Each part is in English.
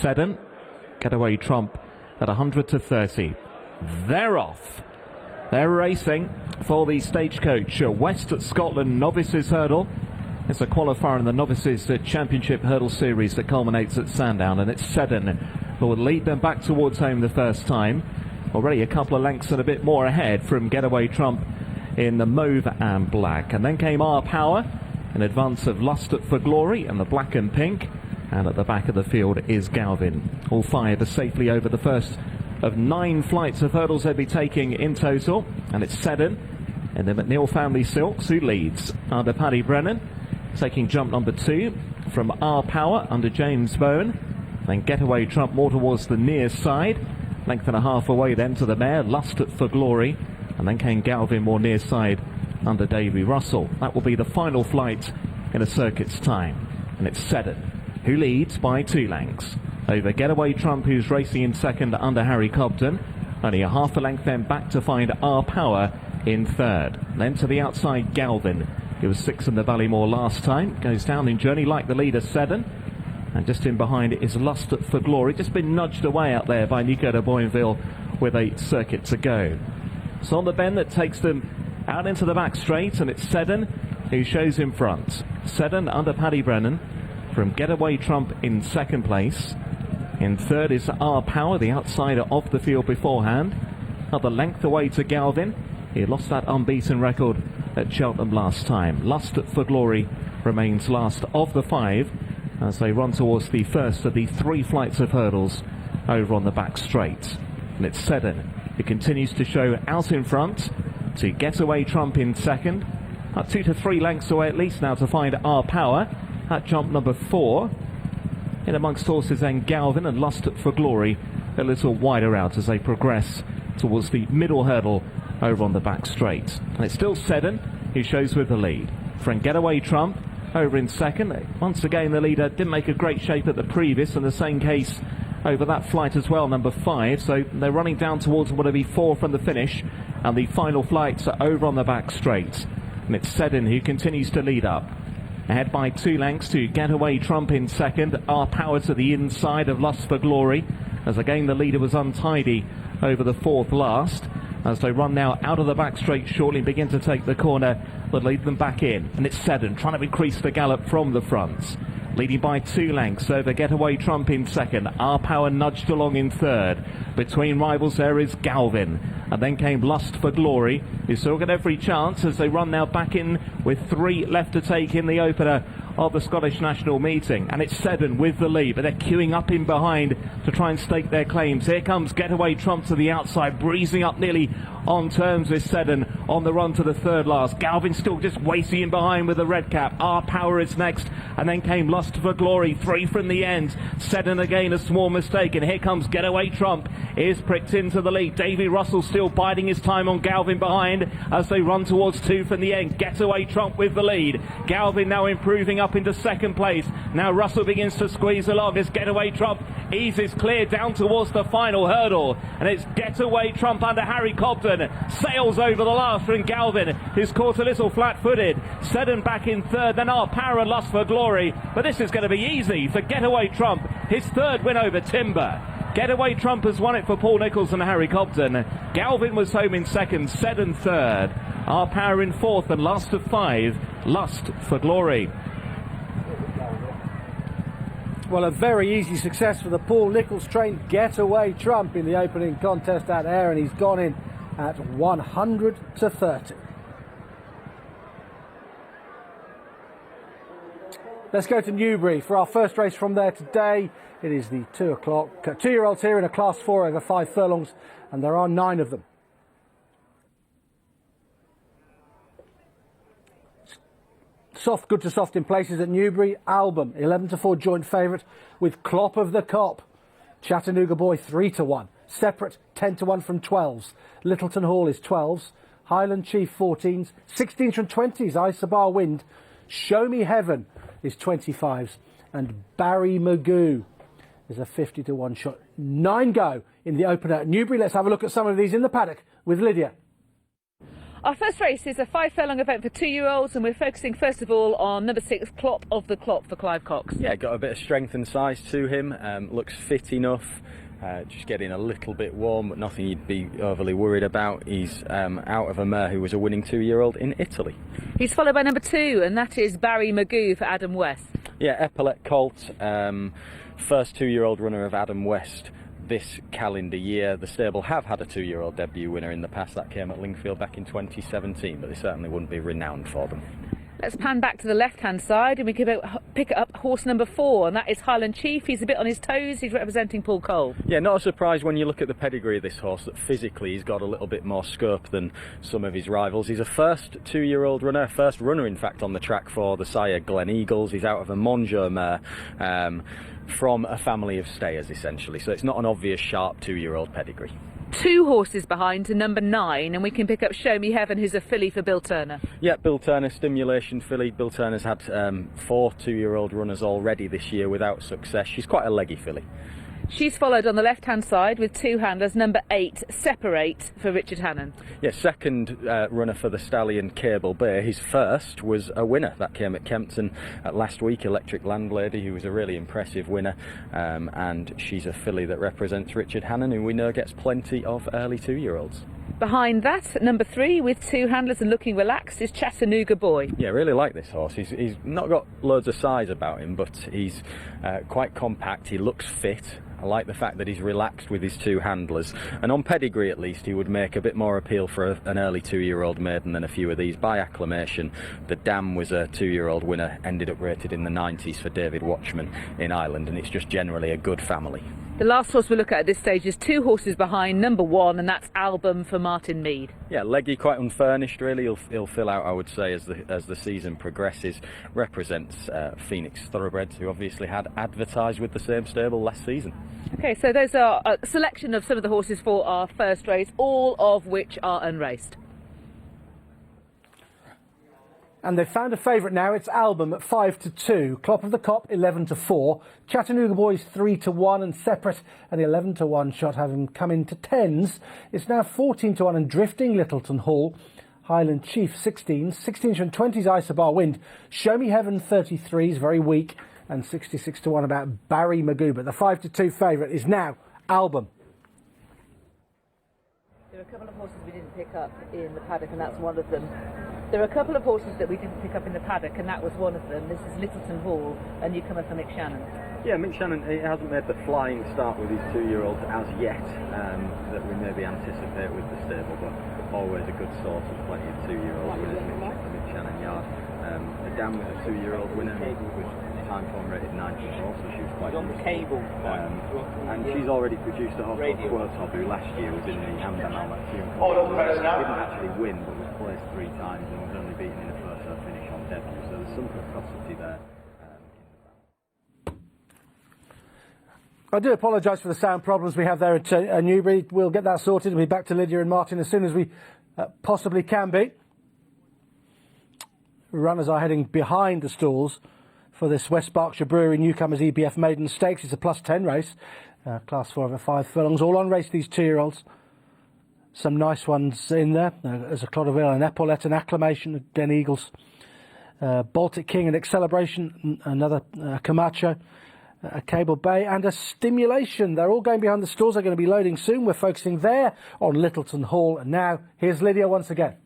Seddon, Getaway Trump at 100 to 30. They're off. They're racing for the Stagecoach West Scotland Novices Hurdle. It's a qualifier in the Novices Championship Hurdle Series that culminates at Sandown, and it's Seddon who will lead them back towards home the first time. Already a couple of lengths and a bit more ahead from Getaway Trump in the mauve and black. And then came Our Power in advance of Lust for Glory and the black and pink. And at the back of the field is Galvin. All five are safely over the first of 9 flights of hurdles they'll be taking in total. And it's Seddon and the McNeil Family Silks who leads under Paddy Brennan, taking jump number 2 from Our Power under James Bowen. Then Getaway Trump more towards the near side, length and a half away then to the mare Lust for Glory. And then came Galvin more near side under Davy Russell. That will be the final flight in a circuit's time. And it's Seddon who leads by 2 lengths over Getaway Trump, who's racing in second under Harry Cobden. Only a half a length then back to find Our Power in third. Then to the outside Galvin, who was 6th in the Ballymore last time, goes down in journey like the leader Seddon. And just in behind it is Lust for Glory, just been nudged away out there by Nico de Boinville with a circuit to go. So on the bend that takes them out into the back straight, and it's Seddon who shows in front. Seddon under Paddy Brennan from Getaway Trump in second place. In third is Our Power, the outsider of the field beforehand. Another length away to Galvin. He lost that unbeaten record at Cheltenham last time. Lust for Glory remains last of the 5 as they run towards the first of the 3 flights of hurdles over on the back straight. And it's Seddon who continues to show out in front to Getaway Trump in second. 2 to 3 lengths away at least now to find Our Power at jump number 4. In amongst horses then Galvin and Lust for Glory a little wider out as they progress towards the middle hurdle over on the back straight. And it's still Seddon who shows with the lead. From Getaway Trump over in second. Once again the leader didn't make a great shape at the previous, and the same case over that flight as well, number 5. So they're running down towards what will be 4 from the finish, and the final flights are over on the back straight. And it's Seddon who continues to lead up. Ahead by 2 lengths to Getaway Trump in second. Our Power to the inside of Lust for Glory, as again the leader was untidy over the 4th last. As they run now out of the back straight shortly and begin to take the corner that lead them back in. And it's Seddon trying to increase the gallop from the front. Leading by 2 lengths over Getaway Trump in second. Our Power nudged along in third. Between rivals there is Galvin. And then came Lust for Glory, who still got every chance as they run now back in with 3 left to take in the opener of the Scottish National Meeting. And it's Seddon with the lead, but they're queuing up in behind to try and stake their claims. Here comes Getaway Trump to the outside, breezing up nearly on terms with Seddon on the run to the 3rd last. Galvin still just waiting in behind with the red cap. Our Power is next, and then came Lust for Glory, 3 from the end. Seddon again a small mistake, and here comes Getaway Trump, is pricked into the lead. Davy Russell still biding his time on Galvin behind as they run towards 2 from the end. Getaway Trump with the lead. Galvin now improving up into second place. Now Russell begins to squeeze along as Getaway Trump eases clear down towards the final hurdle, and it's Getaway Trump under Harry Cobden sails over the last from Galvin, who's caught a little flat-footed. Seddon back in third, then Our Power and Lust for Glory, but this is going to be easy for Getaway Trump, his 3rd win over Timber. Getaway Trump has won it for Paul Nicholls and Harry Cobden. Galvin was home in second, Seddon third, Our Power in 4th, and last of 5, Lust for Glory. Well, a very easy success for the Paul Nicholls trained Getaway Trump in the opening contest at Ayr, and he's gone in at 100 to 30. Let's go to Newbury for our first race from there today. It is the 2 o'clock. 2-year-olds here in a class 4 over 5 furlongs, and there are 9 of them. Soft, good to soft in places at Newbury. Album 11 to 4 joint favourite with Clop of the Cop. Chattanooga Boy 3 to 1. Separate 10 to 1 from 12s. Littleton Hall is 12s. Highland Chief 14s. 16s from 20s. Isobar Wind. Show Me Heaven is 25s. And Barry Magoo is a 50 to 1 shot. 9 go in the opener at Newbury. Let's have a look at some of these in the paddock with Lydia. Our first race is a 5 furlong event for 2-year-olds, and we're focusing first of all on number 6, Clop of the Clop, for Clive Cox. Yeah, got a bit of strength and size to him, looks fit enough, just getting a little bit warm, but nothing you'd be overly worried about. He's out of a mare who was a winning 2-year-old in Italy. He's followed by number 2, and that is Barry Magoo for Adam West. Yeah, Epaulet Colt, first 2-year-old runner of Adam West this calendar year. The stable have had a 2-year-old debut winner in the past. That came at Lingfield back in 2017, but they certainly wouldn't be renowned for them. Let's pan back to the left-hand side, and we can pick up horse number 4, and that is Highland Chief. He's a bit on his toes. He's representing Paul Cole. Yeah, not a surprise when you look at the pedigree of this horse that physically he's got a little bit more scope than some of his rivals. He's a first 2-year-old runner, first runner in fact on the track for the sire Glen Eagles. He's out of a Monjo mare from a family of stayers essentially, so it's not an obvious sharp 2-year-old pedigree. 2 horses behind to number 9, and we can pick up Show Me Heaven, who's a filly for Bill Turner. Yeah, Bill Turner, stimulation filly. Bill Turner's had 4 2-year-old runners already this year without success. She's quite a leggy filly. She's followed on the left-hand side with 2 handlers, number 8, Separate, for Richard Hannon. Yeah, second runner for the stallion Cable Bay. His first was a winner. That came at Kempton last week, Electric Landlady, who was a really impressive winner. And she's a filly that represents Richard Hannon, who we know gets plenty of early 2-year-olds. Behind that, number 3, with 2 handlers and looking relaxed, is Chattanooga Boy. Yeah, really like this horse. He's not got loads of size about him, but he's quite compact. He looks fit. I like the fact that he's relaxed with his 2 handlers, and on pedigree at least he would make a bit more appeal for an early 2-year-old maiden than a few of these. By acclamation, the Dam was a 2-year-old winner, ended up rated in the 90s for David Watchman in Ireland, and it's just generally a good family. The last horse we'll look at this stage is 2 horses behind number 1, and that's Album for Martin Mead. Yeah, leggy, quite unfurnished really. He'll fill out, I would say, as the season progresses. Represents Phoenix Thoroughbreds, who obviously had advertised with the same stable last season. Okay, so those are a selection of some of the horses for our first race, all of which are unraced. And they've found a favourite now. It's Album at 5-2. Clop of the Cop 11-4. Chattanooga Boys 3-1, and Separate an 11-1 shot have him come into 10s. It's now 14-1 and drifting Littleton Hall. Highland Chief 16s, 16s from 20s Isobar Wind. Show Me Heaven 33s, very weak, and 66-1 about Barry Magoo. But the 5-2 favourite is now Album. There are a couple of horses we didn't pick up in the paddock, and that's one of them. There are a couple of horses that we didn't pick up in the paddock, and that was one of them. This is Littleton Hall, a newcomer for Mick Shannon. Yeah, Mick Shannon, he hasn't made the flying start with his 2-year-olds as yet, that we maybe anticipate with the stable, but always a good source of plenty of 2-year-old winners at Mick Shannon Yard. The Dam was a 2-year-old winner, was time form rated 94, so she was quite on the cable. And she's already produced a horse called Quertob, who last year was in the Amber Malmatium. Didn't actually win, but was placed 3 times and was only beaten in a first finish on debut, so there's some precocity there. I do apologise for the sound problems we have there at Newbury. We'll get that sorted and be back to Lydia and Martin as soon as we possibly can be. Runners are heading behind the stalls for this West Berkshire Brewery Newcomers EBF Maiden Stakes. It's a +10 race, class 4 over 5 furlongs, all on race, these 2-year-olds. Some nice ones in there. There's a Clodoville, an Epaulet, an Acclamation, Den Eagles, Baltic King, an Acceleration, another Camacho, a Cable Bay, and a Stimulation. They're all going behind the stalls. They're going to be loading soon. We're focusing there on Littleton Hall. And now, here's Lydia once again.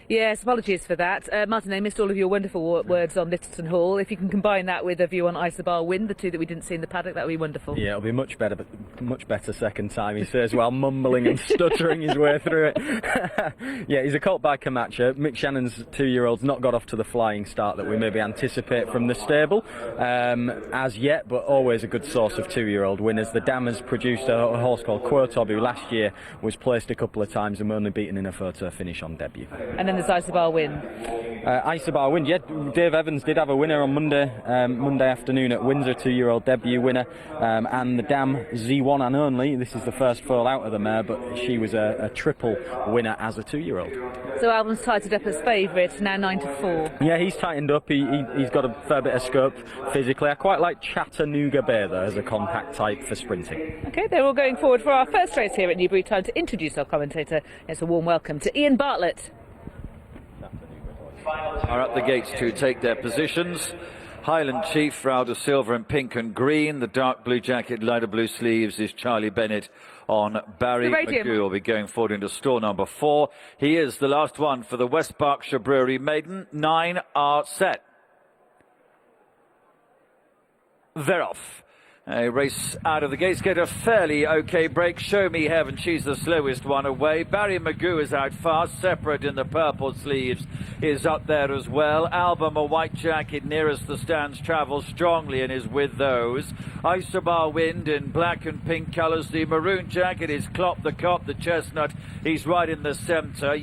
Yes, apologies for that. Martin, I missed all of your wonderful words on Littleton Hall. If you can combine that with a view on Isobar Wind, the 2 that we didn't see in the paddock, that would be wonderful. Yeah, it'll be much better, but much better second time, he says, while mumbling and stuttering his way through it. Yeah, he's a colt by Camacho. Mick Shannon's 2-year-old's not got off to the flying start that we maybe anticipate from the stable as yet, but always a good source of 2-year-old winners. The Dam has produced a horse called Quertob, who last year was placed a couple of times and only beaten in a photo finish on debut. And then there's Isobar Wind. Isobar Wind, yeah, Dave Evans did have a winner on Monday afternoon at Windsor, 2-year-old debut winner, and the Dam Z1 and only. This is the first foal out of the mare, but she was a triple winner as a 2-year-old. So Album's tightened up as favourite, now 9-4. Yeah, he's tightened up. He's got a fair bit of scope physically. I quite like Chattanooga Bay though as a compact type for sprinting. Okay, they're all going forward for our first race here at Newbury. Time to introduce our commentator. It's a warm welcome to Ian Bartlett. are at the gates to take their positions. Highland Chief, Rowd of silver and pink and green. The dark blue jacket, lighter blue sleeves is Charlie Bennett on Barry. McGoo will be going forward into stall number 4. He is the last one for the West Berkshire Brewery Maiden. 9 are set. They're off. A race out of the gates, get a fairly okay break. Show Me Heaven, she's the slowest one away. Barry McGoo is out fast. Separate in the purple sleeves is up there as well. Album, a white jacket nearest the stands, travels strongly and is with those. Isobar Wind in black and pink colours. The maroon jacket is Clop the Cop, the chestnut. He's right in the centre.